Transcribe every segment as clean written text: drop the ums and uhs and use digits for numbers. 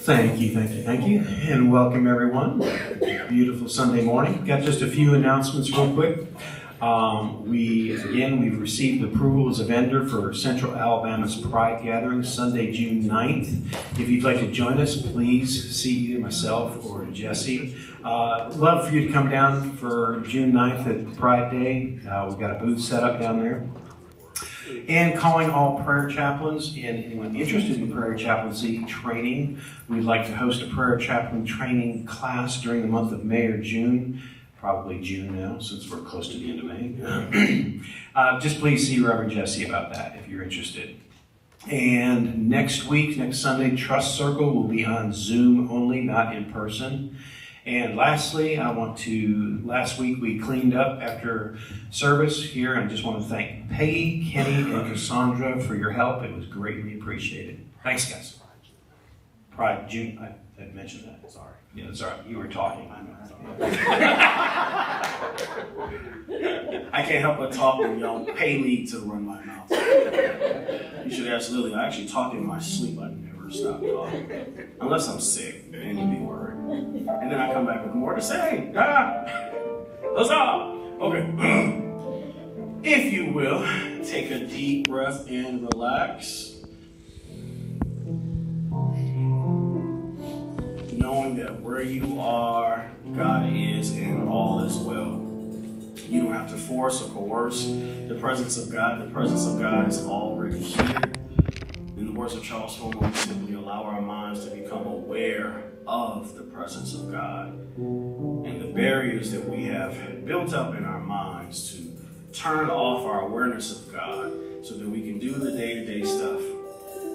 Thank you, and welcome everyone. Beautiful Sunday morning. Got just a few announcements real quick. We've received approval as a vendor for Central Alabama's Pride Gathering, Sunday, June 9th. If you'd like to join us, please see either myself or Jesse. Love for you to come down for June 9th at Pride Day. We've got a booth set up down there. And calling all prayer chaplains and anyone interested in prayer chaplaincy training. We'd like to host a prayer chaplain training class during the month of May or June. Probably June now, since we're close to the end of May. Just please see Reverend Jesse about that if you're interested. And next Sunday, Trust Circle will be on Zoom only, not in person. And lastly, last week we cleaned up after service here, and I just want to thank Peggy, Kenny, and Cassandra for your help. It was greatly appreciated. Thanks, guys. Pride, June, I mentioned that. Sorry. Yeah, sorry. You were talking. I can't help but talk when y'all pay me to run my mouth. You should ask Lily. I actually talk in my sleep. I never stop talking. Unless I'm sick, then you'd be worried. And then I come back with more to say. That's all. Okay. If you will, take a deep breath and relax. Knowing that where you are, God is, and all is well. You don't have to force or coerce the presence of God. The presence of God is already here. In the words of Charles Fillmore, we simply allow our minds to become aware of the presence of God and the barriers that we have built up in our minds to turn off our awareness of God so that we can do the day-to-day stuff.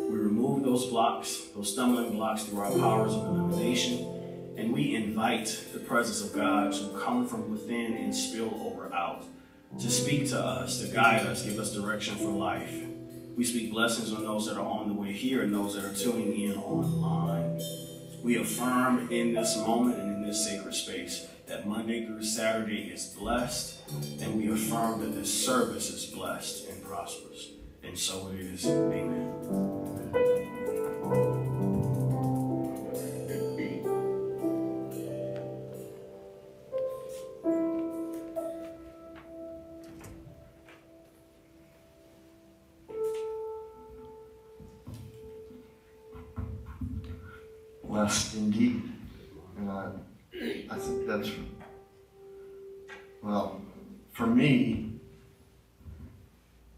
We remove those blocks, those stumbling blocks through our powers of elimination, and we invite the presence of God to come from within and spill over out, to speak to us, to guide us, give us direction for life. We speak blessings on those that are on the way here and those that are tuning in online. We affirm in this moment and in this sacred space that Monday through Saturday is blessed, and we affirm that this service is blessed and prosperous. And so it is. Amen. Blessed indeed. And I think that's, well, for me,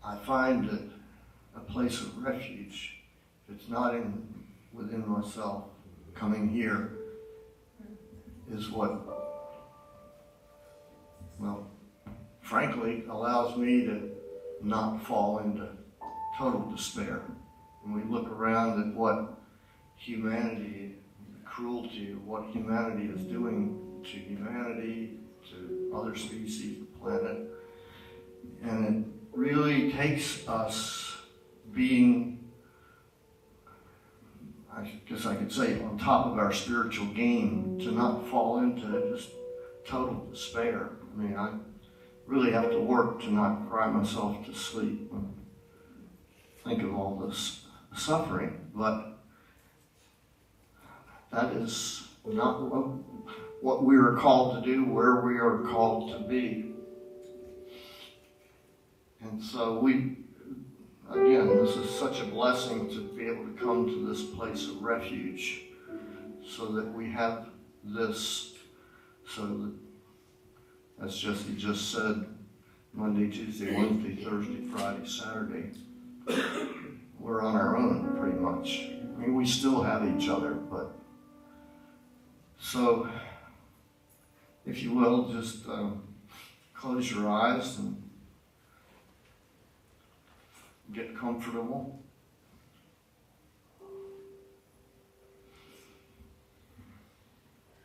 I find that a place of refuge, if it's not within myself, coming here is what, well, frankly, allows me to not fall into total despair. When we look around at what humanity, the cruelty of what humanity is doing to humanity, to other species, the planet, and it really takes us being, I guess I could say, on top of our spiritual game to not fall into just total despair. I mean, I really have to work to not cry myself to sleep and think of all this suffering, but that is not what we are called to do, where we are called to be. And so this is such a blessing to be able to come to this place of refuge so that we have this, so that, as Jesse just said, Monday, Tuesday, Wednesday, Thursday, Friday, Saturday, we're on our own pretty much. I mean, we still have each other, but so, if you will, just close your eyes and get comfortable.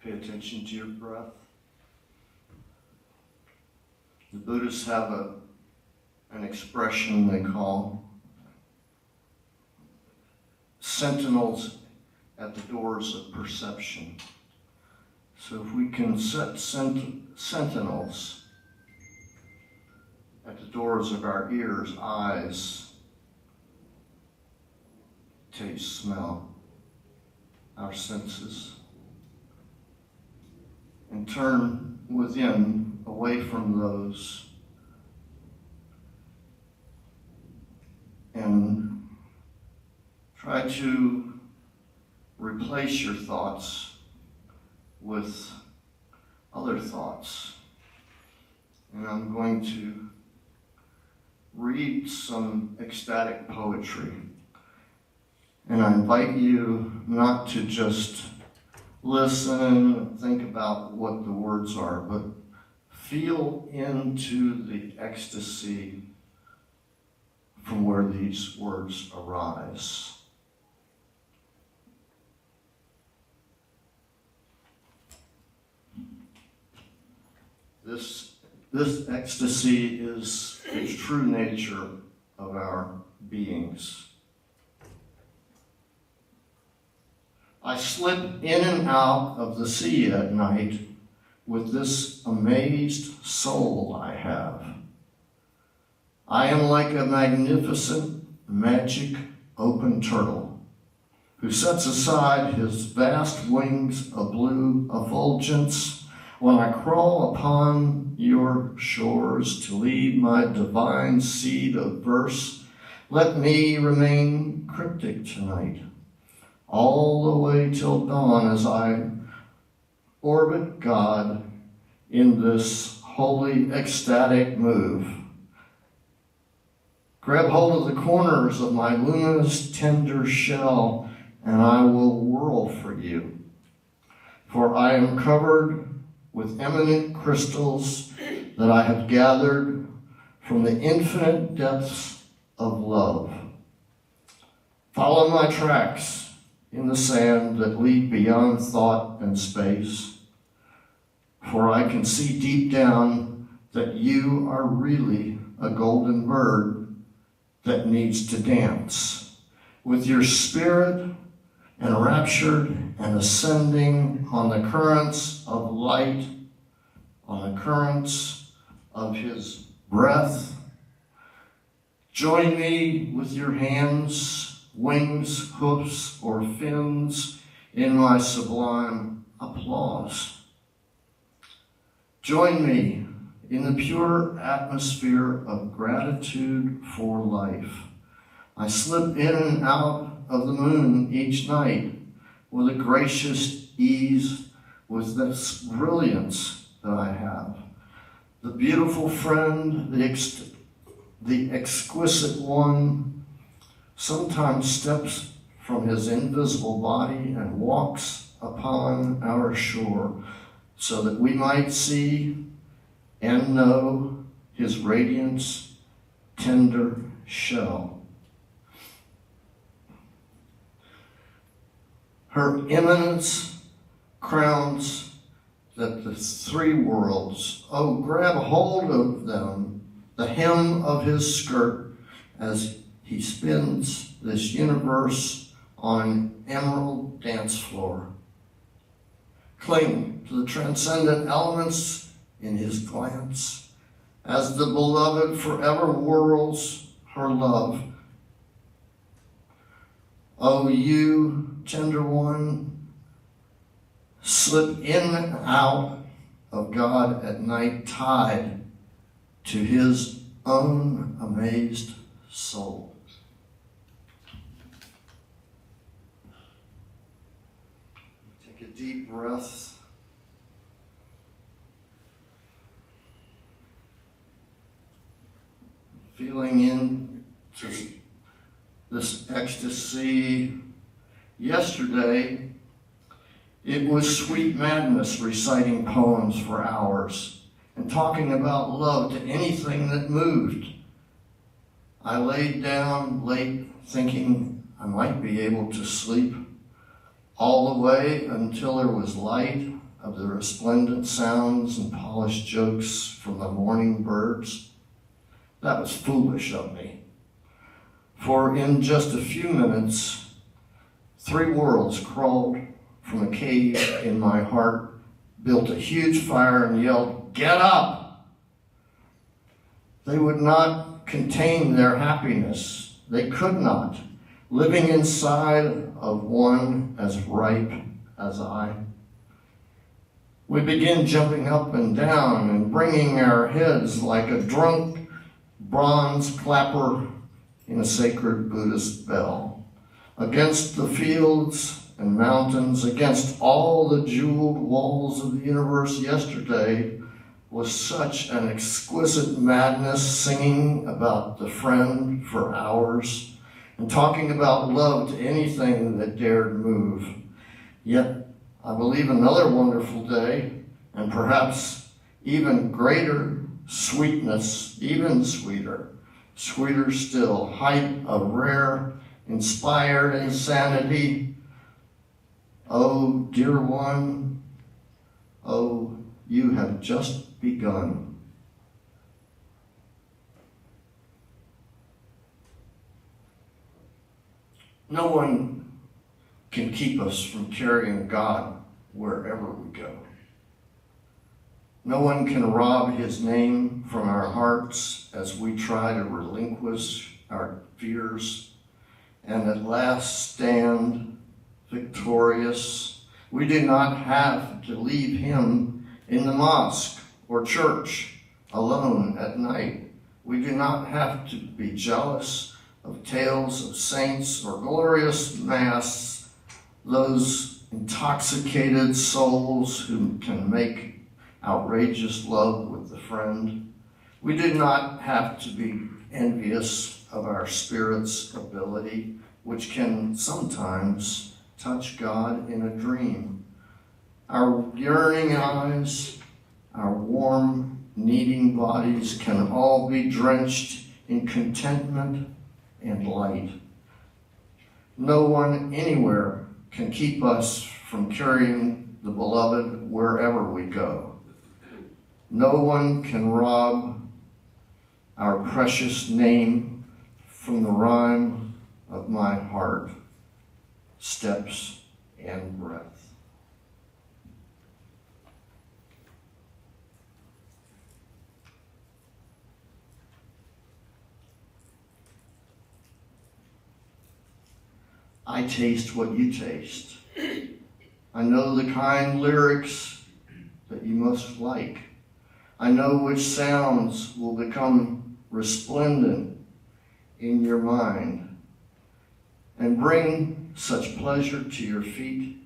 Pay attention to your breath. The Buddhists have an expression they call sentinels at the doors of perception. So if we can set sentinels at the doors of our ears, eyes, taste, smell, our senses and turn within, away from those, and try to replace your thoughts with other thoughts. And I'm going to read some ecstatic poetry. And I invite you not to just listen and think about what the words are, but feel into the ecstasy from where these words arise. This ecstasy is the true nature of our beings. I slip in and out of the sea at night with this amazed soul I have. I am like a magnificent, magic, open turtle who sets aside his vast wings of blue effulgence when I crawl upon your shores to lead my divine seed of verse. Let me remain cryptic tonight, all the way till dawn as I orbit God in this holy, ecstatic move. Grab hold of the corners of my luminous, tender shell, and I will whirl for you. For I am covered with eminent crystals that I have gathered from the infinite depths of love. Follow my tracks in the sand that lead beyond thought and space, for I can see deep down that you are really a golden bird that needs to dance with your spirit, enraptured and ascending on the currents of light, on the currents of his breath. Join me with your hands, wings, hoofs, or fins in my sublime applause. Join me in the pure atmosphere of gratitude for life. I slip in and out of the moon each night with a gracious ease, with this brilliance that I have. The beautiful friend, the exquisite one, sometimes steps from his invisible body and walks upon our shore so that we might see and know his radiance, tender shell. Her eminence crowns that the three worlds, oh, grab hold of them, the hem of his skirt as he spins this universe on an emerald dance floor. Cling to the transcendent elements in his glance as the beloved forever whirls her love. Oh, you, tender one, slip in and out of God at night, tied to his own amazed soul. Take a deep breath. Feeling into this ecstasy. Yesterday, it was sweet madness reciting poems for hours and talking about love to anything that moved. I laid down late thinking I might be able to sleep all the way until there was light of the resplendent sounds and polished jokes from the morning birds. That was foolish of me. For in just a few minutes, three worlds crawled from a cave in my heart, built a huge fire and yelled, "Get up!" They would not contain their happiness. They could not. living inside of one as ripe as I. We begin jumping up and down and bringing our heads like a drunk bronze clapper in a sacred Buddhist bell, against the fields and mountains, against all the jeweled walls of the universe yesterday, was such an exquisite madness, singing about the friend for hours and talking about love to anything that dared move. Yet I believe another wonderful day, and perhaps even greater sweetness, even sweeter still, height of rare, inspired insanity. Oh, dear one, oh, you have just begun. No one can keep us from carrying God wherever we go. No one can rob his name from our hearts as we try to relinquish our fears and at last stand victorious. We do not have to leave him in the mosque or church alone at night. We do not have to be jealous of tales of saints or glorious mass, those intoxicated souls who can make outrageous love with the friend. We do not have to be envious of our spirit's ability, which can sometimes touch God in a dream. Our yearning eyes, our warm, needing bodies can all be drenched in contentment and light. No one anywhere can keep us from carrying the beloved wherever we go. No one can rob our precious name from the rhyme of my heart, steps, and breath. I taste what you taste. I know the kind lyrics that you most like. I know which sounds will become resplendent in your mind and bring such pleasure to your feet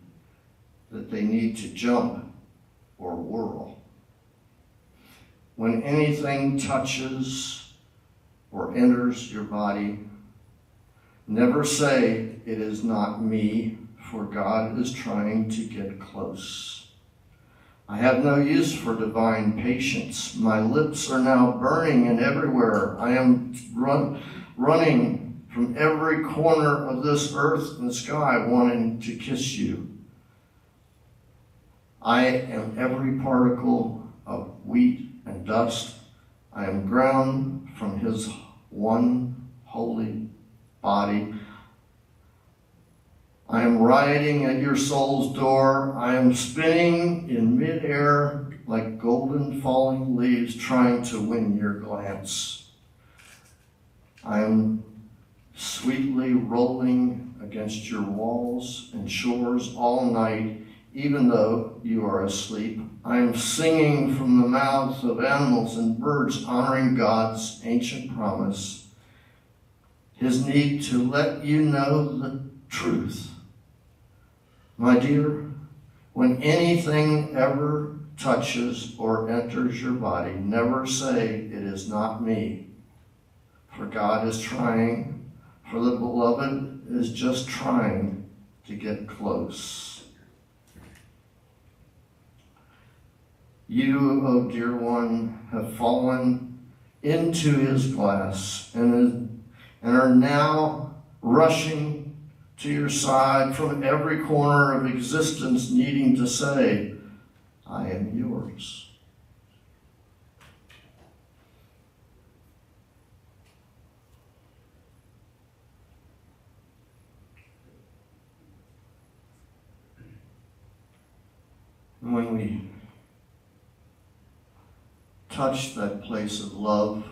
that they need to jump or whirl. When anything touches or enters your body, never say it is not me, for God is trying to get close. I have no use for divine patience. My lips are now burning and everywhere. I am running from every corner of this earth and sky wanting to kiss you. I am every particle of wheat and dust. I am ground from his one holy body. I am riding at your soul's door. I am spinning in midair like golden falling leaves trying to win your glance. I am sweetly rolling against your walls and shores all night, even though you are asleep. I am singing from the mouths of animals and birds, honoring God's ancient promise, his need to let you know the truth. My dear, when anything ever touches or enters your body, never say it is not me. For God is trying, for the beloved is just trying to get close. You, oh dear one, have fallen into his glass and are now rushing to your side from every corner of existence, needing to say, I am yours. And when we touch that place of love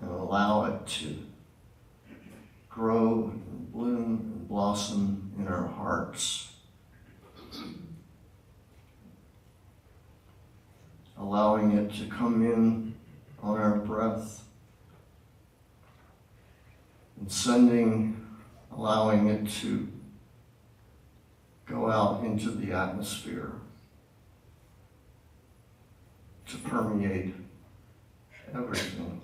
and allow it to grow and bloom and blossom in our hearts. Allowing it to come in on our breath and allowing it to go out into the atmosphere to permeate everything.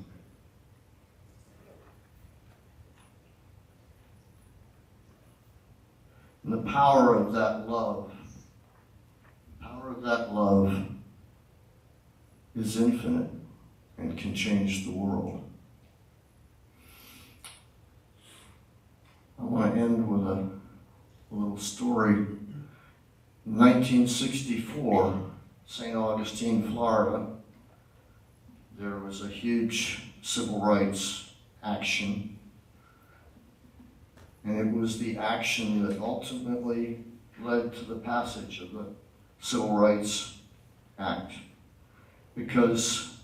And the power of that love is infinite and can change the world. I want to end with a little story. In 1964, St. Augustine, Florida, there was a huge civil rights action. And it was the action that ultimately led to the passage of the Civil Rights Act. Because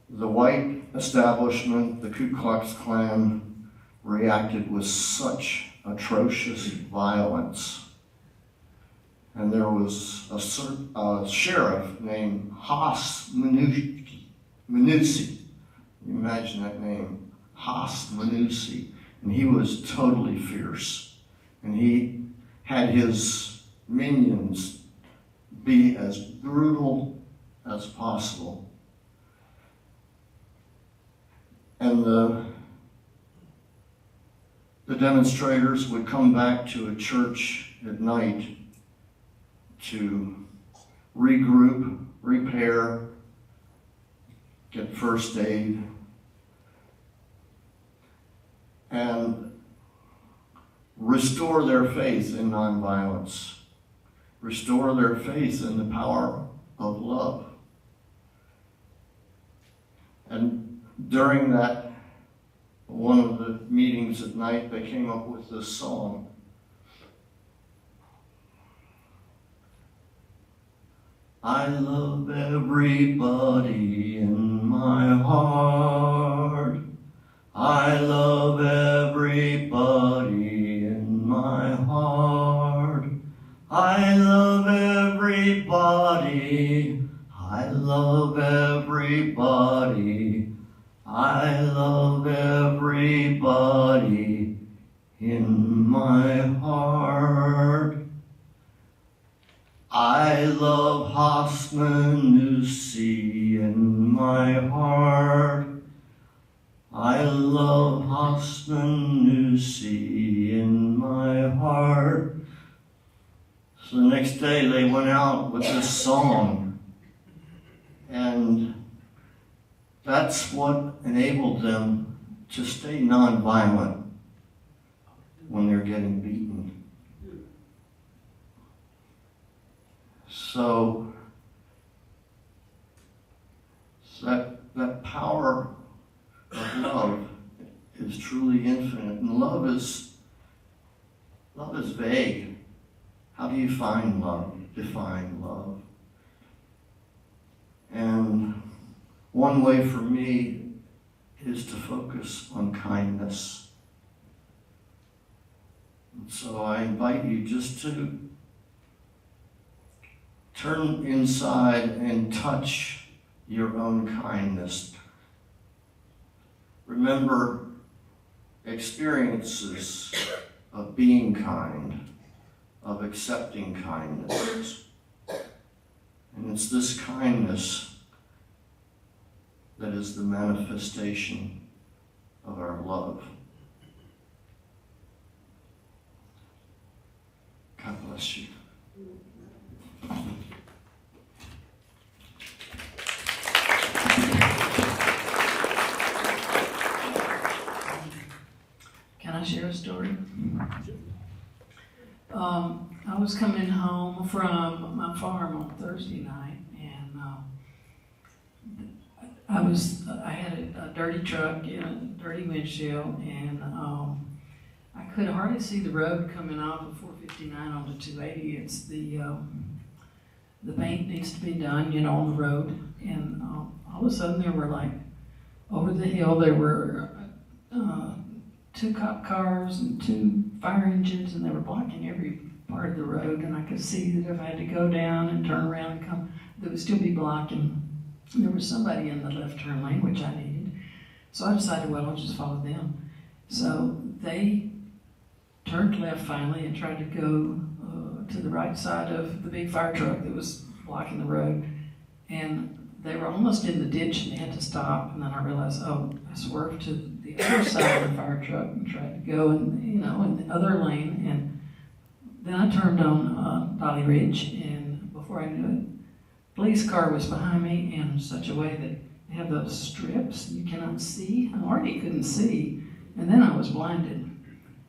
the white establishment, the Ku Klux Klan, reacted with such atrocious violence. And there was a sheriff named Haas Manussi. You imagine that name, Haas Manussi. And he was totally fierce. And he had his minions be as brutal as possible. And the demonstrators would come back to a church at night to regroup, repair, get first aid, and restore their faith in nonviolence, restore their faith in the power of love. And during that, one of the meetings at night, they came up with this song. I love everybody in my heart. I love everybody in my heart. I love everybody. I love everybody. I love everybody in my heart. I love Haas Manussi in my heart. I love Haas Manussi in my heart. So the next day they went out with this song. And that's what enabled them to stay nonviolent when they're getting beaten. So that power of love is truly infinite. And love is vague. How do you define love? And one way for me is to focus on kindness. And so I invite you just to turn inside and touch your own kindness. Remember experiences of being kind, of accepting kindness. And it's this kindness that is the manifestation of our love. God bless you. Can I share a story? I was coming home from my farm on Thursday night, and I had a dirty truck and a dirty windshield, and I could hardly see the road coming off of 459 onto 280. It's the paint needs to be done, on the road, and all of a sudden there were over the hill there were 2 cop cars and 2 fire engines, and they were blocking every part of the road, and I could see that if I had to go down and turn around and come, they would still be blocking. There was somebody in the left turn lane, which I needed. So I decided, well, I'll just follow them. So they turned left finally and tried to go to the right side of the big fire truck that was blocking the road. And they were almost in the ditch and they had to stop. And then I realized, oh, I swerved to the other side of the fire truck and tried to go in the other lane. And then I turned on Dolly Ridge, and before I knew it, a police car was behind me in such a way that they have those strips you cannot see. I already couldn't see, and then I was blinded.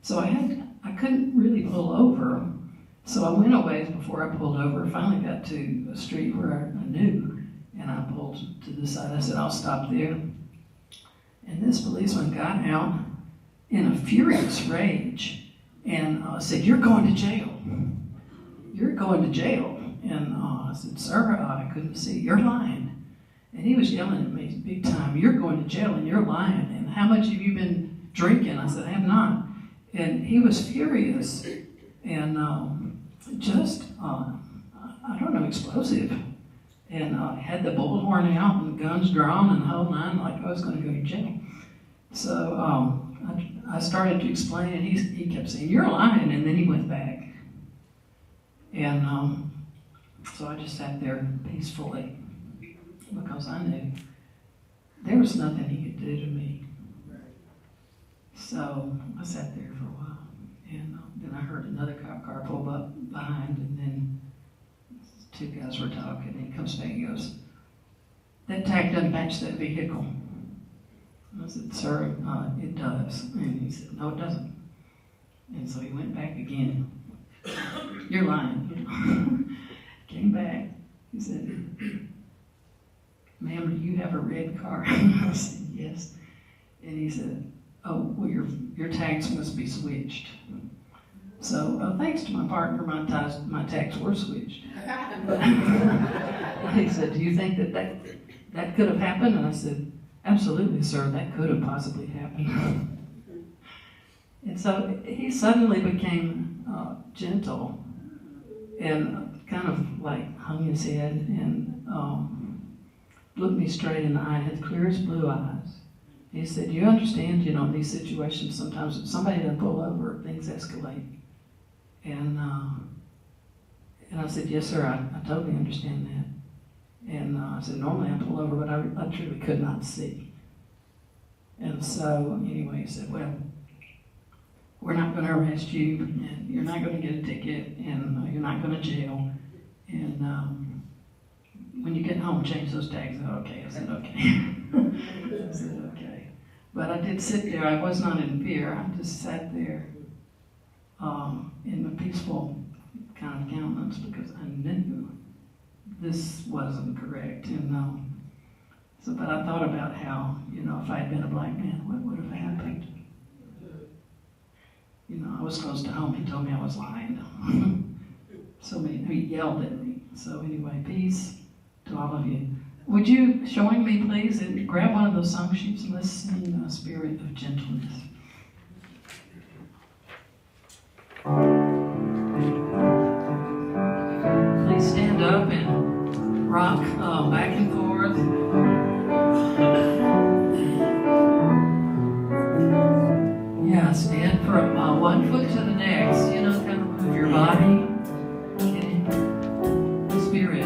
So I couldn't really pull over. So I went a ways before I pulled over. Finally got to a street where I knew, and I pulled to the side. I said, I'll stop there. And this policeman got out in a furious rage and said, you're going to jail. You're going to jail. And I said, sir, I couldn't see. You're lying. And he was yelling at me big time, you're going to jail and you're lying. And how much have you been drinking? I said, I have not. And he was furious and I don't know, explosive. And had the bullhorn out and the guns drawn and the whole nine, like I was going to go to jail. So I started to explain, and he kept saying, you're lying, and then he went back. And so I just sat there peacefully because I knew there was nothing he could do to me. So I sat there for a while, and then I heard another cop car pull up behind, and then 2 guys were talking, and he comes back and goes, that tag doesn't match that vehicle. I said, sir, it does. And he said, no, it doesn't. And so he went back again. You're lying. Came back. He said, ma'am, do you have a red car? I said, yes. And he said, oh, well, your tags must be switched. So thanks to my partner, my tags were switched. He said, do you think that could have happened? And I said, absolutely, sir, that could have possibly happened. And so he suddenly became gentle and kind of like hung his head and looked me straight in the eye, had clear as blue eyes. He said, you understand, in these situations, sometimes if somebody doesn't pull over, things escalate. And I said, yes, sir, I totally understand that. And I said, normally I pull over, but I truly could not see. And so, anyway, he said, well, we're not going to arrest you, and you're not going to get a ticket, and you're not going to jail. And when you get home, change those tags. Oh, okay. I said, okay. I said, okay. But I did sit there. I was not in fear. I just sat there in a peaceful kind of countenance because I knew this wasn't correct. And but I thought about how, if I had been a black man, what would have happened? I was close to home. He told me I was lying. He yelled at me. So anyway, peace to all of you. Would you join me, please, and grab one of those song sheets and let's sing Spirit of Gentleness. Please stand up and rock back and forth. Yeah, stand from one foot to the next, kind of move your body. Spirit.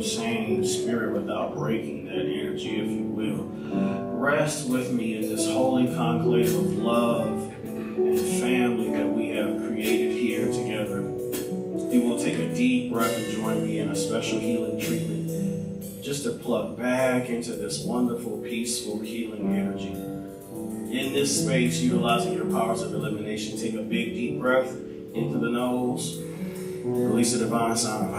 Same spirit without breaking that energy, if you will. Rest with me in this holy conclave of love and family that we have created here together. You will take a deep breath and join me in a special healing treatment just to plug back into this wonderful, peaceful, healing energy. In this space, utilizing your powers of elimination, take a big, deep breath into the nose. Release a divine sound of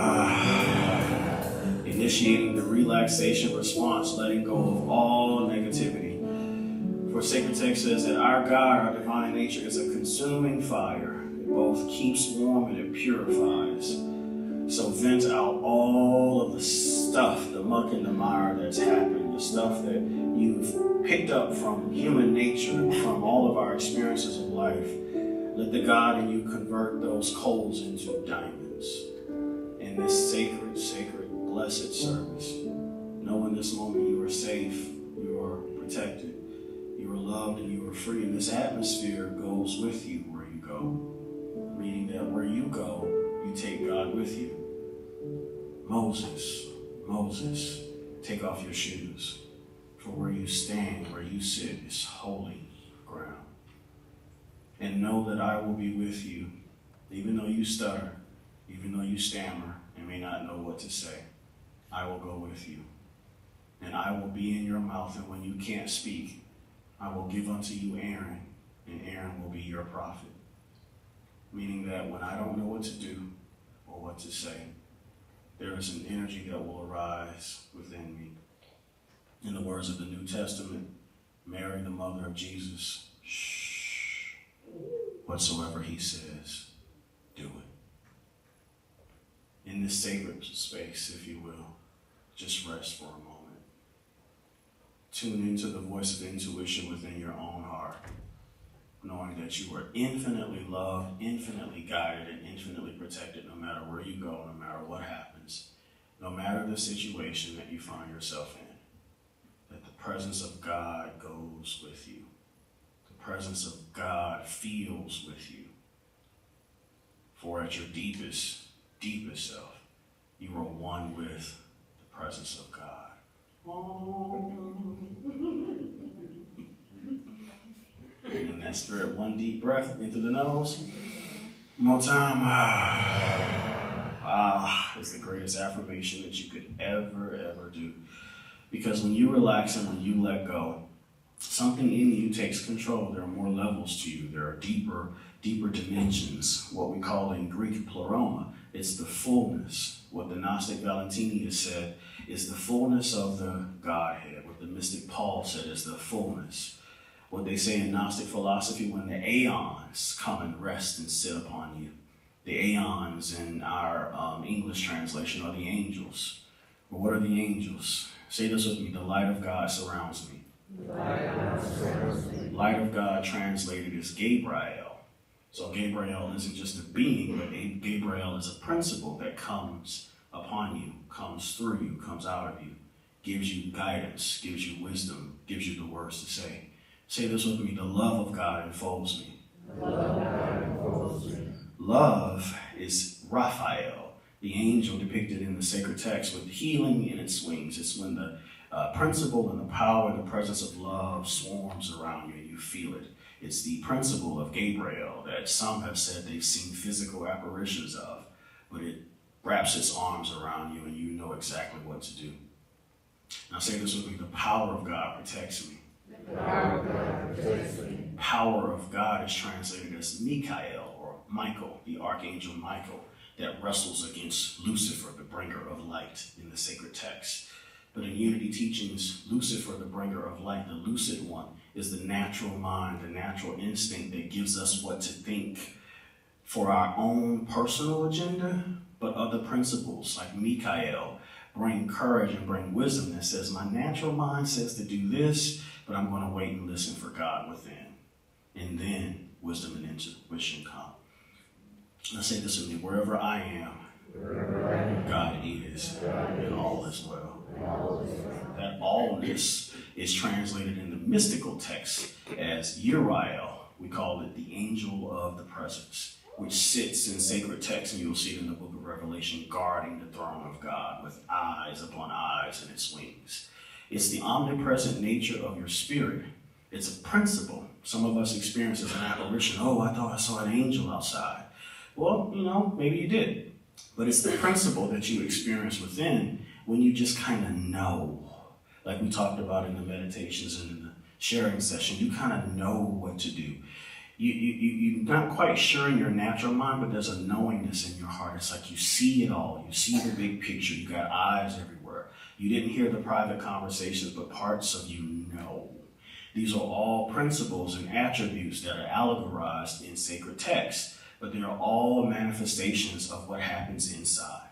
initiating the relaxation response, letting go of all negativity. For sacred text says that our God, our divine nature, is a consuming fire. It both keeps warm and it purifies. So vent out all of the stuff, the muck and the mire that's happened, the stuff that you've picked up from human nature and from all of our experiences of life. Let the God in you convert those coals into diamonds. In this sacred, blessed service, know in this moment you are safe, you are protected, you are loved, and you are free. And this atmosphere goes with you where you go. Meaning that where you go, you take God with you. Moses, take off your shoes. For where you stand, where you sit is holy ground. And know that I will be with you, even though you stutter, even though you stammer and may not know what to say. I will go with you. And I will be in your mouth, and when you can't speak, I will give unto you Aaron, and Aaron will be your prophet. Meaning that when I don't know what to do or what to say, there is an energy that will arise within me. In the words of the New Testament, Mary, the mother of Jesus, shh, whatsoever he says, do it. In this sacred space, if you will, just rest for a moment. Tune into the voice of intuition within your own heart, knowing that you are infinitely loved, infinitely guided, and infinitely protected no matter where you go, no matter what happens, no matter the situation that you find yourself in, that the presence of God goes with you. The presence of God feels with you. For at your deepest self, you are one with the presence of God. And in that spirit, one deep breath into the nose. One more time. It's the greatest affirmation that you could ever do. Because when you relax and when you let go, something in you takes control. There are more levels to you. There are deeper dimensions, what we call in Greek pleroma. It's the fullness. What the Gnostic Valentinius said is the fullness of the Godhead. What the mystic Paul said is the fullness. What they say in Gnostic philosophy, when the aeons come and rest and sit upon you. The aeons in our English translation are the angels. But what are the angels? Say this with me. The light of God surrounds me. Light of God translated is Gabriel. So Gabriel isn't just a being, but Gabriel is a principle that comes upon you, comes through you, comes out of you, gives you guidance, gives you wisdom, gives you the words to say. Say this with me. The love of God enfolds me. Love is Raphael, the angel depicted in the sacred text with healing in its wings. It's when the principle and the power and the presence of love swarms around you and you feel it. It's the principle of Gabriel that some have said they've seen physical apparitions of, but it wraps its arms around you and you know exactly what to do. Now say this with me. The power of God protects me. Power of God is translated as Mikael or Michael, the archangel Michael, that wrestles against Lucifer, the bringer of light in the sacred text. But in Unity teachings, Lucifer, the bringer of light, the lucid one, is the natural mind, the natural instinct that gives us what to think for our own personal agenda, but other principles like Mikael bring courage and bring wisdom that says, my natural mind says to do this, but I'm going to wait and listen for God within. And then wisdom and intuition come. Let's say this with me, wherever I am, God is, and all is well. That allness is translated in the mystical text as Uriel. We call it the angel of the presence, which sits in sacred text, and you'll see it in the book of Revelation, guarding the throne of God with eyes upon eyes in its wings. It's the omnipresent nature of your spirit. It's a principle. Some of us experience as an apparition. Oh, I thought I saw an angel outside. Well, maybe you did. But it's the principle that you experience within when you just kind of know. Like we talked about in the meditations and in the sharing session, you kind of know what to do. You're not quite sure in your natural mind, but there's a knowingness in your heart. It's like you see it all. You see the big picture. You got eyes everywhere. You didn't hear the private conversations, but parts of you know. These are all principles and attributes that are allegorized in sacred texts, but they are all manifestations of what happens inside.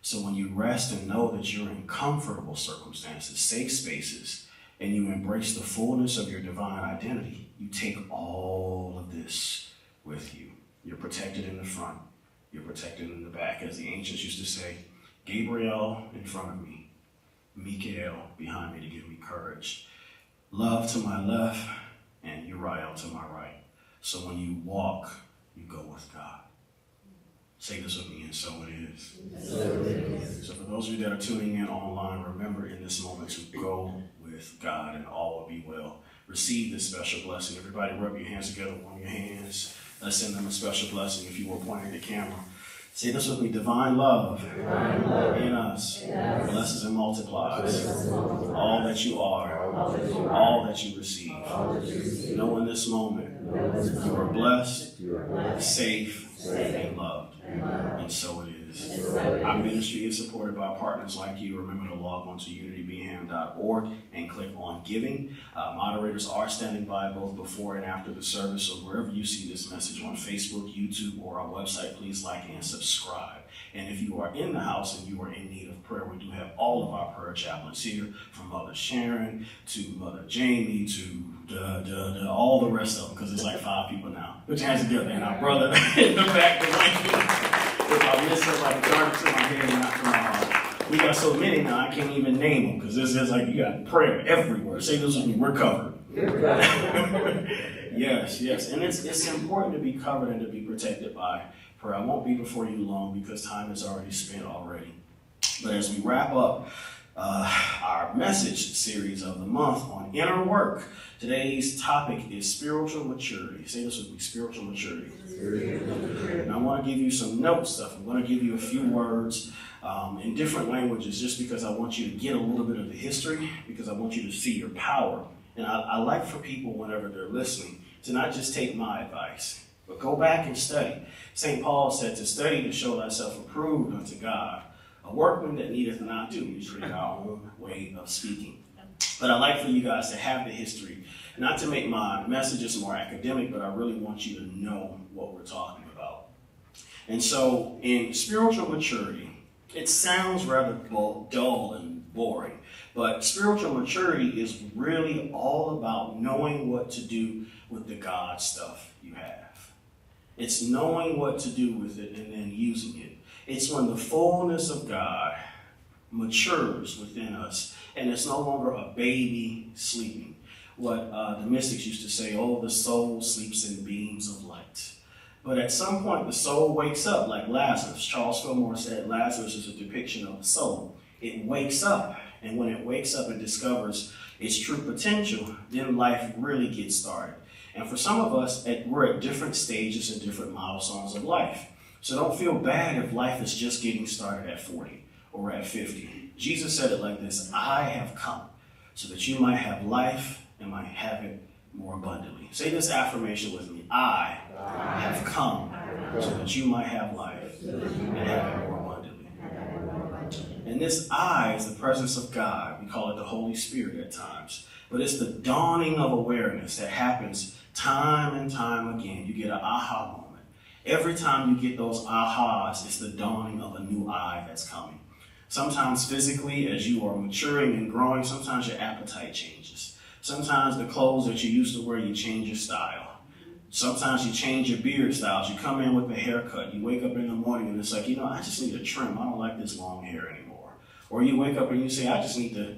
So when you rest and know that you're in comfortable circumstances, safe spaces, and you embrace the fullness of your divine identity, you take all of this with you. You're protected in the front. You're protected in the back. As the ancients used to say, Gabriel in front of me, Mikael behind me to give me courage, love to my left, and Uriel to my right. So when you walk, you go with God. Say this with me, and so it is. So for those of you that are tuning in online, remember in this moment to go with God and all will be well. Receive this special blessing. Everybody rub your hands together, warm your hands. Let's send them a special blessing if you were pointing the camera. Say this with me, divine love in us blesses and multiplies all that you are, all that you receive. Know in this moment you are blessed, safe, and loved. And so it is. Our ministry is supported by partners like you. Remember to log on to unitybirmingham.org and click on giving. Moderators are standing by both before and after the service, so wherever you see this message on Facebook, YouTube, or our website, please like and subscribe. And if you are in the house and you are in need of prayer, we do have all of our prayer chaplains here, from Mother Sharon to Mother Jamie to all the rest of them, because it's like 5 people now. Put your hands together, and our brother in the back, if I miss somebody, dark to my head and not to my heart. We got so many now, I can't even name them, because this is like you got prayer everywhere. Say this with me, we're covered. Yes. And it's important to be covered and to be protected by prayer. I won't be before you long because time is already spent already. But as we wrap up our message series of the month on inner work, today's topic is spiritual maturity. Say this with me, spiritual maturity. And I want to give you some notes stuff. I'm going to give you a few words in different languages just because I want you to get a little bit of the history, because I want you to see your power. And I like for people, whenever they're listening, to not just take my advice, but go back and study. St. Paul said to study to show thyself approved unto God, a workman that needeth not to. We treat our own way of speaking. But I like for you guys to have the history, not to make my messages more academic, but I really want you to know what we're talking about. And so in spiritual maturity, it sounds rather dull and boring, but spiritual maturity is really all about knowing what to do with the God stuff you have. It's knowing what to do with it and then using it. It's when the fullness of God matures within us and it's no longer a baby sleeping. What the mystics used to say, the soul sleeps in beams of light. But at some point, the soul wakes up like Lazarus. Charles Fillmore said Lazarus is a depiction of the soul. It wakes up, and when it wakes up and discovers its true potential, then life really gets started. And for some of us, we're at different stages and different milestones of life. So don't feel bad if life is just getting started at 40 or at 50. Jesus said it like this, I have come so that you might have life and might have it more abundantly. Say this affirmation with me. I have come so that you might have life and have it more abundantly. And this I is the presence of God. We call it the Holy Spirit at times. But it's the dawning of awareness that happens time and time again. You get an aha moment. Every time you get those ahas, it's the dawning of a new I that's coming. Sometimes physically, as you are maturing and growing, sometimes your appetite changes. Sometimes the clothes that you used to wear, you change your style. Sometimes you change your beard styles. You come in with a haircut. You wake up in the morning and it's like, I just need a trim. I don't like this long hair anymore. Or you wake up and you say, I just need to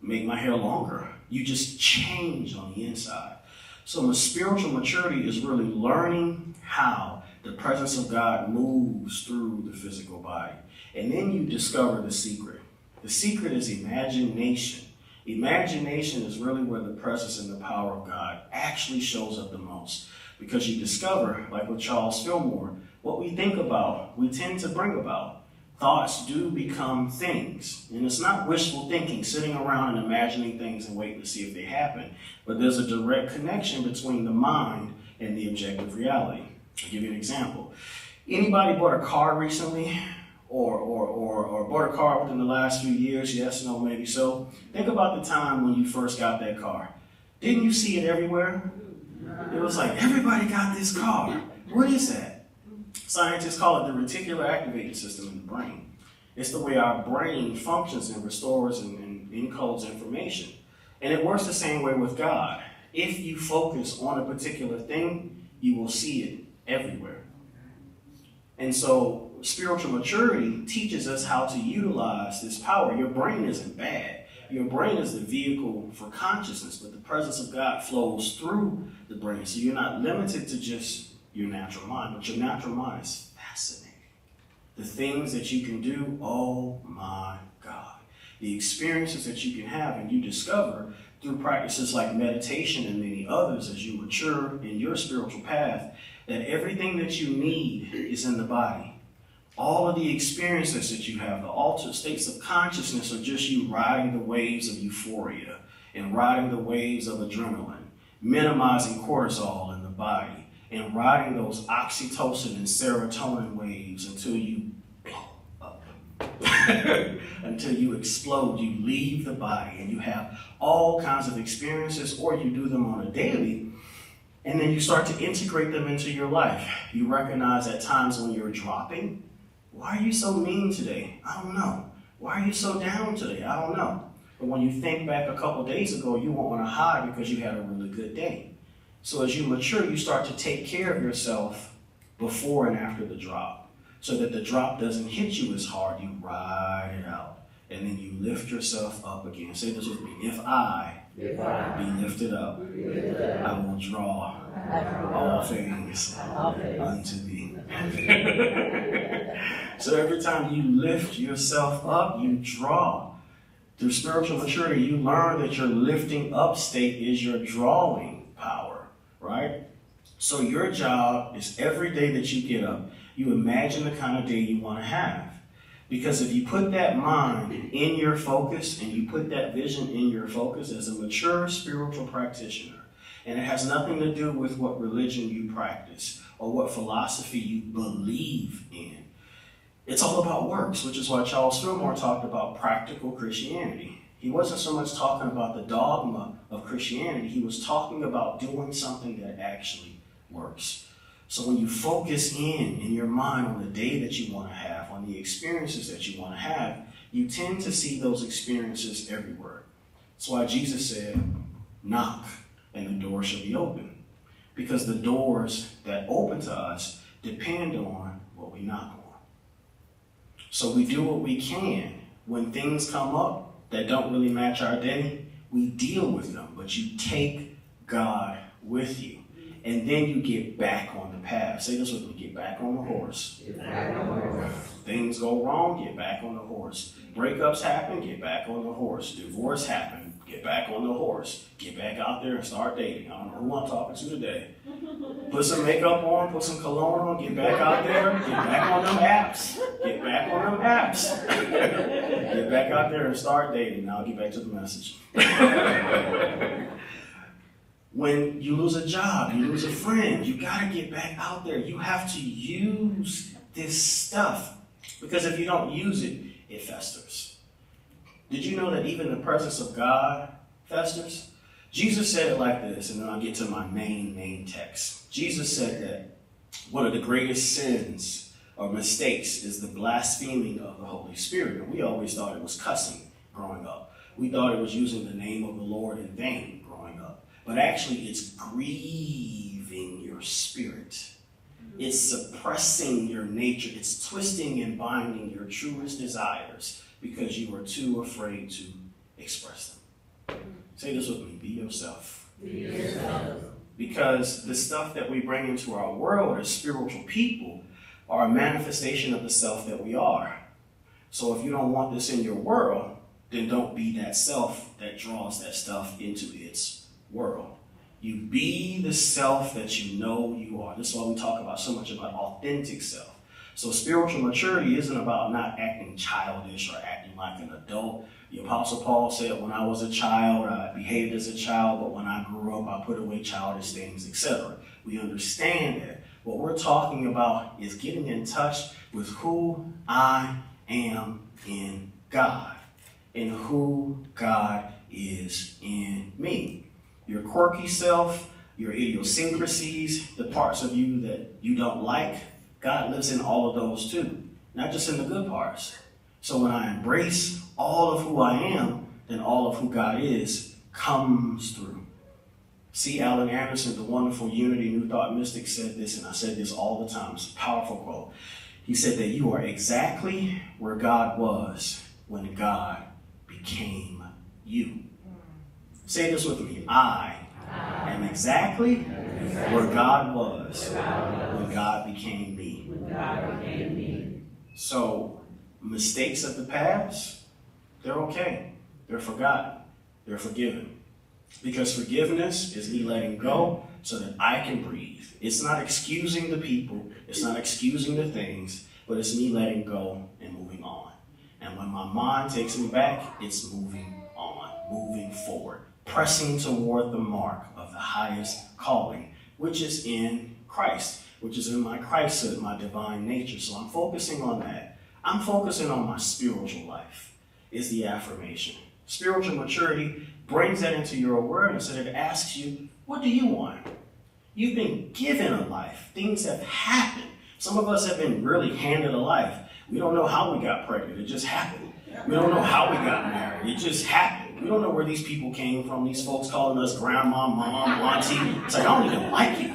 make my hair longer. You just change on the inside. So spiritual maturity is really learning how the presence of God moves through the physical body. And then you discover the secret. The secret is imagination. Imagination is really where the presence and the power of God actually shows up the most. Because you discover, like with Charles Fillmore, what we think about, we tend to bring about. Thoughts do become things. And it's not wishful thinking, sitting around and imagining things and waiting to see if they happen. But there's a direct connection between the mind and the objective reality. I'll give you an example. Anybody bought a car recently? Or bought a car within the last few years? Yes, no, maybe so. Think about the time when you first got that car. Didn't you see it everywhere? It was like, everybody got this car. What is that? Scientists call it the reticular activating system in the brain. It's the way our brain functions and restores and encodes information. And it works the same way with God. If you focus on a particular thing, you will see it everywhere. And so spiritual maturity teaches us how to utilize this power. Your brain isn't bad. Your brain is the vehicle for consciousness, but the presence of God flows through the brain. So you're not limited to just your natural mind, but your natural mind is fascinating. The things that you can do, oh my God. The experiences that you can have and you discover through practices like meditation and many others as you mature in your spiritual path, that everything that you need is in the body. All of the experiences that you have, the altered states of consciousness are just you riding the waves of euphoria and riding the waves of adrenaline, minimizing cortisol in the body, and riding those oxytocin and serotonin waves until you blow up, until you explode, you leave the body, and you have all kinds of experiences, or you do them on a daily, and then you start to integrate them into your life. You recognize at times when you're dropping. Why are you so mean today? I don't know. Why are you so down today? I don't know. But when you think back a couple days ago, you won't want to hide because you had a really good day. So as you mature, you start to take care of yourself before and after the drop, so that the drop doesn't hit you as hard. You ride it out, and then you lift yourself up again. Say this with me. If I be lifted up, I will draw all things unto thee. So every time you lift yourself up, you draw. Through spiritual maturity, you learn that your lifting up state is your drawing power, right? So your job is every day that you get up, you imagine the kind of day you want to have. Because if you put that mind in your focus and you put that vision in your focus as a mature spiritual practitioner, and it has nothing to do with what religion you practice or what philosophy you believe in. It's all about works, which is why Charles Fillmore talked about practical Christianity. He wasn't so much talking about the dogma of Christianity. He was talking about doing something that actually works. So when you focus in your mind on the day that you want to have, on the experiences that you want to have, you tend to see those experiences everywhere. That's why Jesus said, knock, and the door shall be open. Because the doors that open to us depend on what we knock on. So we do what we can. When things come up that don't really match our day, we deal with them. But you take God with you. And then you get back on the path. Say this with me, get back on the horse. Get back on the horse. Things go wrong, get back on the horse. Breakups happen, get back on the horse. Divorce happen, get back on the horse. Get back out there and start dating. I don't know who I'm talking to today. Put some makeup on, put some cologne on, get back out there, get back on them apps. Get back on them apps. Get back out there and start dating. Now I'll get back to the message. When you lose a job, you lose a friend, you got to get back out there. You have to use this stuff, because if you don't use it, it festers. Did you know that even the presence of God festers? Jesus said it like this, and then I'll get to my main text. Jesus said that one of the greatest sins or mistakes is the blaspheming of the Holy Spirit. And we always thought it was cussing growing up. We thought it was using the name of the Lord in vain growing up. But actually, it's grieving your spirit. It's suppressing your nature. It's twisting and binding your truest desires because you are too afraid to express them. Say this with me. Be yourself. Be yourself. Because the stuff that we bring into our world as spiritual people are a manifestation of the self that we are. So if you don't want this in your world, then don't be that self that draws that stuff into its world. You be the self that you know you are. This is why we talk about so much about authentic self. So spiritual maturity isn't about not acting childish or acting like an adult. The Apostle Paul said, when I was a child, I behaved as a child, but when I grew up, I put away childish things, etc. We understand that. What we're talking about is getting in touch with who I am in God and who God is in me. Your quirky self, your idiosyncrasies, the parts of you that you don't like, God lives in all of those too, not just in the good parts. So when I embrace all of who I am, then all of who God is comes through. C. Allen Anderson, the wonderful Unity New Thought mystic, said this, and I said this all the time. It's a powerful quote. He said that you are exactly where God was when God became you. Say this with me. I am exactly where God was when God became me. So mistakes of the past, they're okay. They're forgotten. They're forgiven. Because forgiveness is me letting go so that I can breathe. It's not excusing the people. It's not excusing the things, but it's me letting go and moving on. And when my mind takes me back, it's moving on, moving forward, pressing toward the mark of the highest calling, which is in Christ, which is in my Christhood, my divine nature. So I'm focusing on that. I'm focusing on my spiritual life, is the affirmation. Spiritual maturity brings that into your awareness, and it asks you, what do you want? You've been given a life. Things have happened. Some of us have been really handed a life. We don't know how we got pregnant. It just happened. We don't know how we got married. It just happened. We don't know where these people came from. These folks calling us grandma, mom, auntie. It's like, I don't even like you.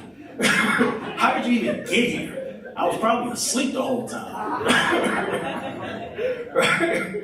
How did you even get here? I was probably asleep the whole time. Right?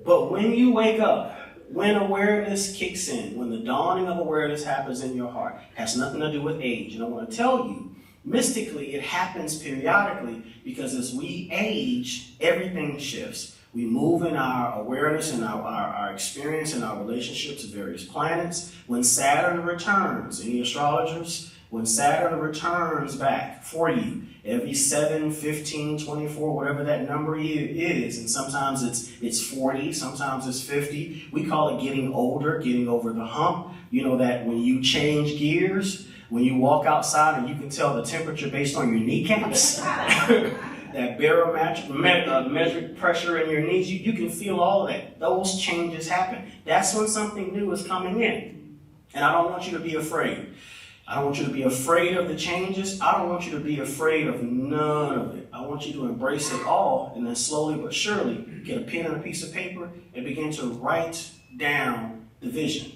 But when you wake up, when awareness kicks in, when the dawning of awareness happens in your heart, it has nothing to do with age. And I want to tell you, mystically, it happens periodically because as we age, everything shifts. We move in our awareness and our experience and our relationship to various planets. When Saturn returns, any astrologers, when Saturn returns back for you, every 7, 15, 24, whatever that number is, and sometimes it's 40, sometimes it's 50. We call it getting older, getting over the hump. You know that when you change gears, when you walk outside and you can tell the temperature based on your kneecaps, that barometric pressure in your knees, you can feel all of that. Those changes happen. That's when something new is coming in. And I don't want you to be afraid. I don't want you to be afraid of the changes. I don't want you to be afraid of none of it. I want you to embrace it all and then slowly but surely get a pen and a piece of paper and begin to write down the vision.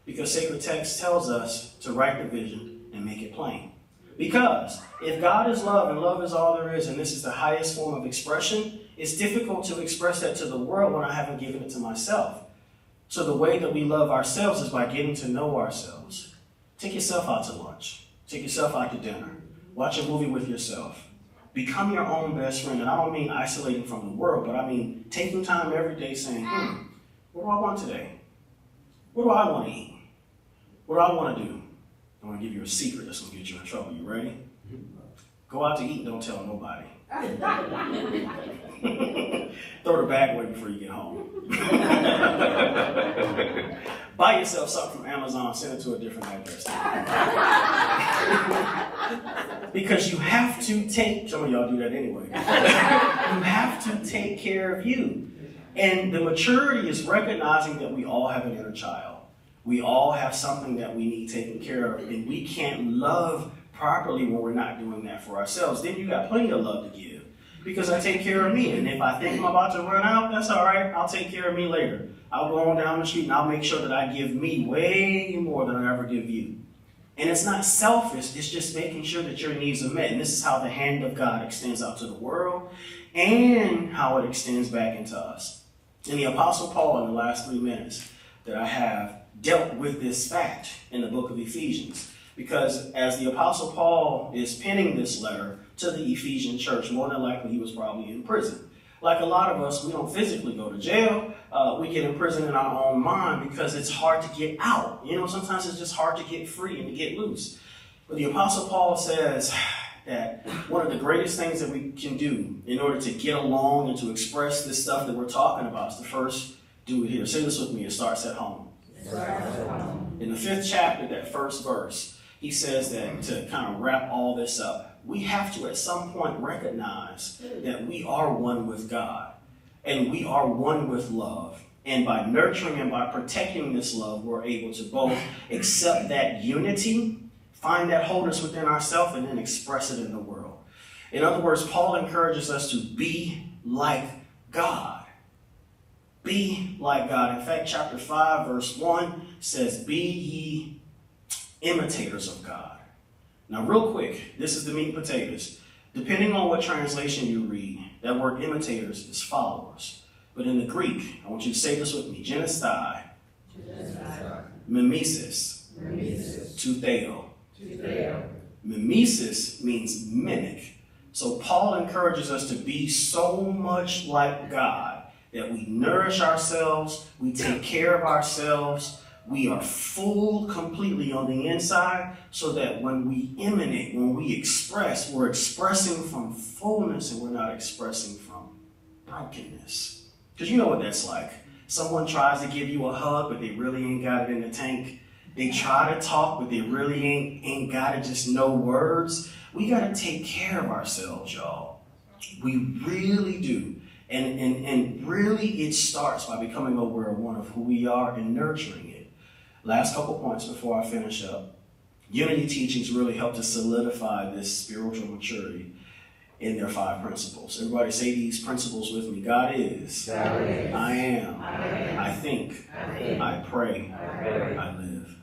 Because sacred text tells us to write the vision and make it plain. Because if God is love and love is all there is, and this is the highest form of expression, it's difficult to express that to the world when I haven't given it to myself. So the way that we love ourselves is by getting to know ourselves. Take yourself out to lunch. Take yourself out to dinner. Watch a movie with yourself. Become your own best friend. And I don't mean isolating from the world, but I mean taking time every day saying, what do I want today? What do I want to eat? What do I want to do? I want to give you a secret that's going to get you in trouble. You ready? Go out to eat and don't tell nobody. Throw the bag away before you get home. Buy yourself something from Amazon. Amazon, send it to a different address. Because you have to take, some of y'all do that anyway. You have to take care of you. And the maturity is recognizing that we all have an inner child. We all have something that we need taken care of, and we can't love properly when we're not doing that for ourselves. Then you got plenty of love to give, because I take care of me. And if I think I'm about to run out, that's all right. I'll take care of me later. I'll go on down the street and I'll make sure that I give me way more than I ever give you. And it's not selfish, it's just making sure that your needs are met. And this is how the hand of God extends out to the world and how it extends back into us. And the Apostle Paul, in the last 3 minutes that I have, dealt with this fact in the book of Ephesians. Because as the Apostle Paul is penning this letter to the Ephesian church, more than likely he was probably in prison. Like a lot of us, we don't physically go to jail. We get in prison in our own mind because it's hard to get out. You know, sometimes it's just hard to get free and to get loose. But the Apostle Paul says that one of the greatest things that we can do in order to get along and to express this stuff that we're talking about is to first do it here. Say this with me. It starts at home. In the 5th chapter, that first verse, he says that to kind of wrap all this up, we have to at some point recognize that we are one with God and we are one with love. And by nurturing and by protecting this love, we're able to both accept that unity, find that wholeness within ourselves, and then express it in the world. In other words, Paul encourages us to be like God. Be like God. In fact, chapter 5, verse 1 says, be ye imitators of God. Now, real quick, this is the meat and potatoes. Depending on what translation you read, that word imitators is followers. But in the Greek, I want you to say this with me. Genestai, mimesis, tuteo. Mimesis means mimic. So Paul encourages us to be so much like God that we nourish ourselves, we take care of ourselves, we are full completely on the inside, so that when we emanate, when we express, we're expressing from fullness and we're not expressing from brokenness. Because you know what that's like. Someone tries to give you a hug, but they really ain't got it in the tank. They try to talk, but they really ain't got it, just no words. We got to take care of ourselves, y'all. We really do. And really it starts by becoming aware of one of who we are and nurturing it. Last couple points before I finish up. Unity teachings really help to solidify this spiritual maturity in their 5 principles. Everybody say these principles with me. God is. I am. I think. I pray. I live.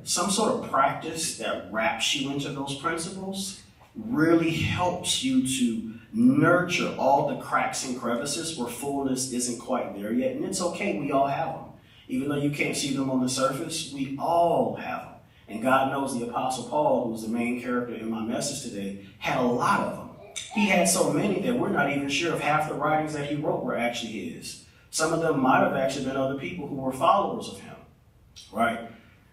Some sort of practice that wraps you into those principles really helps you to nurture all the cracks and crevices where fullness isn't quite there yet. And it's okay, we all have them. Even though you can't see them on the surface, we all have them. And God knows the Apostle Paul, who's the main character in my message today, had a lot of them. He had so many that we're not even sure if half the writings that he wrote were actually his. Some of them might have actually been other people who were followers of him, right?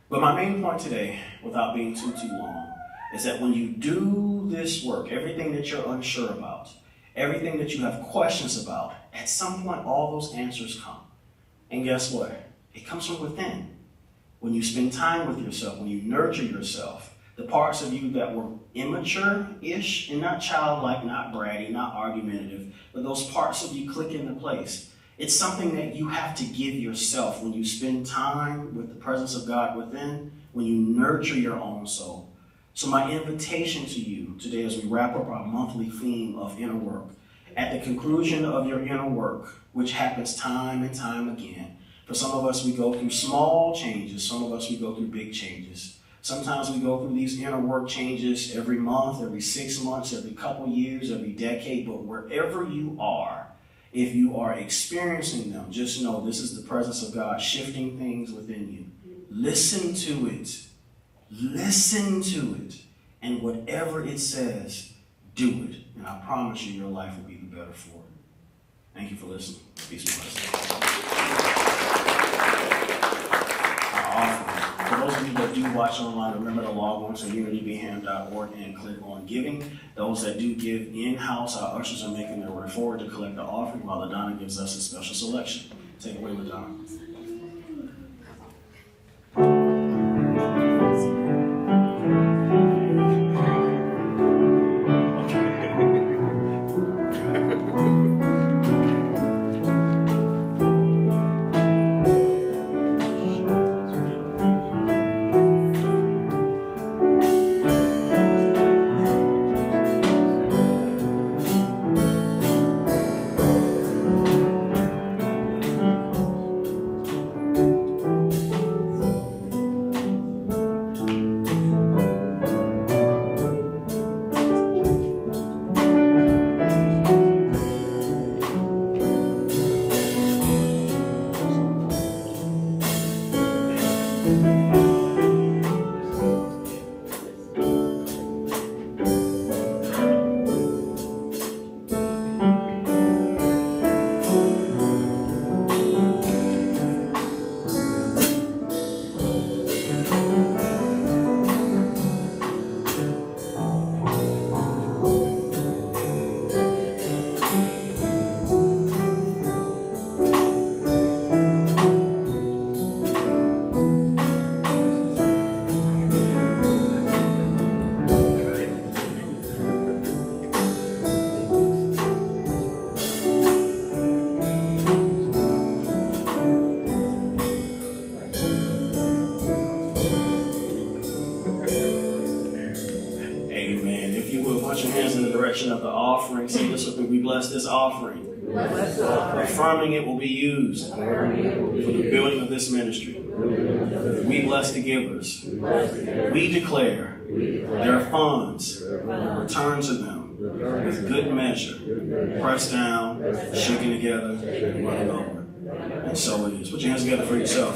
But my main point today, without being too long, is that when you do this work, everything that you're unsure about, everything that you have questions about, at some point all those answers come. And guess what? It comes from within. When you spend time with yourself, when you nurture yourself, the parts of you that were immature-ish and not childlike, not bratty, not argumentative, but those parts of you click into place. It's something that you have to give yourself when you spend time with the presence of God within, when you nurture your own soul. So my invitation to you today as we wrap up our monthly theme of inner work, at the conclusion of your inner work, which happens time and time again, for some of us we go through small changes, some of us we go through big changes. Sometimes we go through these inner work changes every month, every 6 months, every couple years, every decade, but wherever you are, if you are experiencing them, just know this is the presence of God shifting things within you. Listen to it. Listen to it. And whatever it says, do it. And I promise you, your life will be the better for it. Thank you for listening. Peace and blessings. Our offering. For those of you that do watch online, remember to log on to unitybingham.org and click on giving. Those that do give in-house, our ushers are making their way forward to collect the offering while LaDonna gives us a special selection. Take it away, LaDonna. bless this offering. Affirming it will be used for the building of this ministry. We bless the givers. We declare their funds return to them with good measure, pressed down, shaken together, and running over. And so it is. Put your hands together for yourself.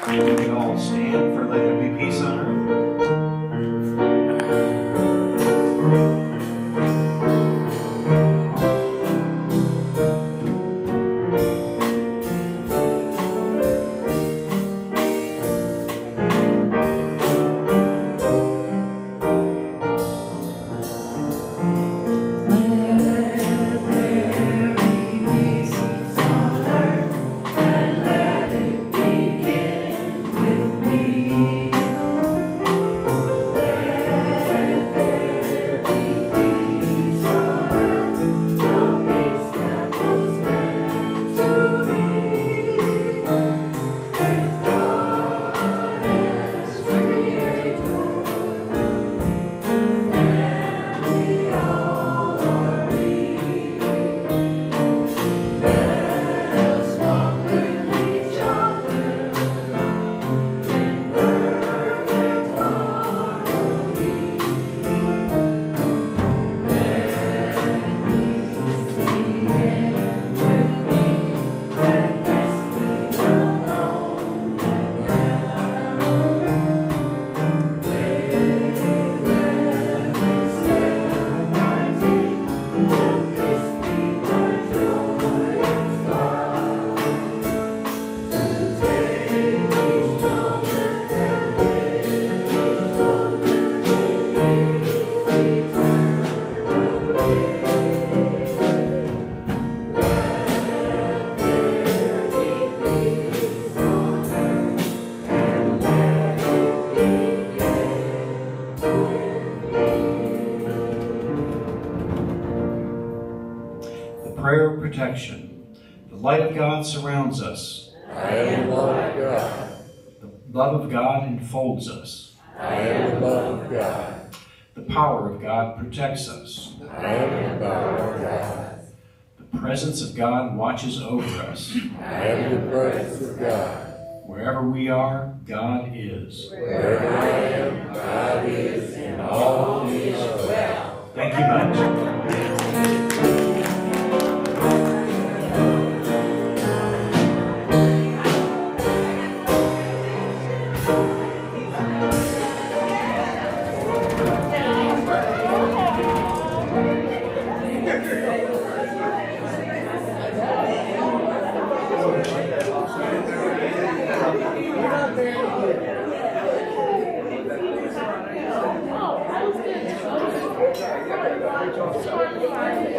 We all stand for Let There Be Peace on Earth. Prayer of protection. The light of God surrounds us. I am the love of God. The love of God enfolds us. I am the love of God. The power of God protects us. I am the power of God. The presence of God watches over us. I am the presence of God. Wherever we are, God is. Wherever I am, God is, and all is well. Thank you much. Oh, that was good.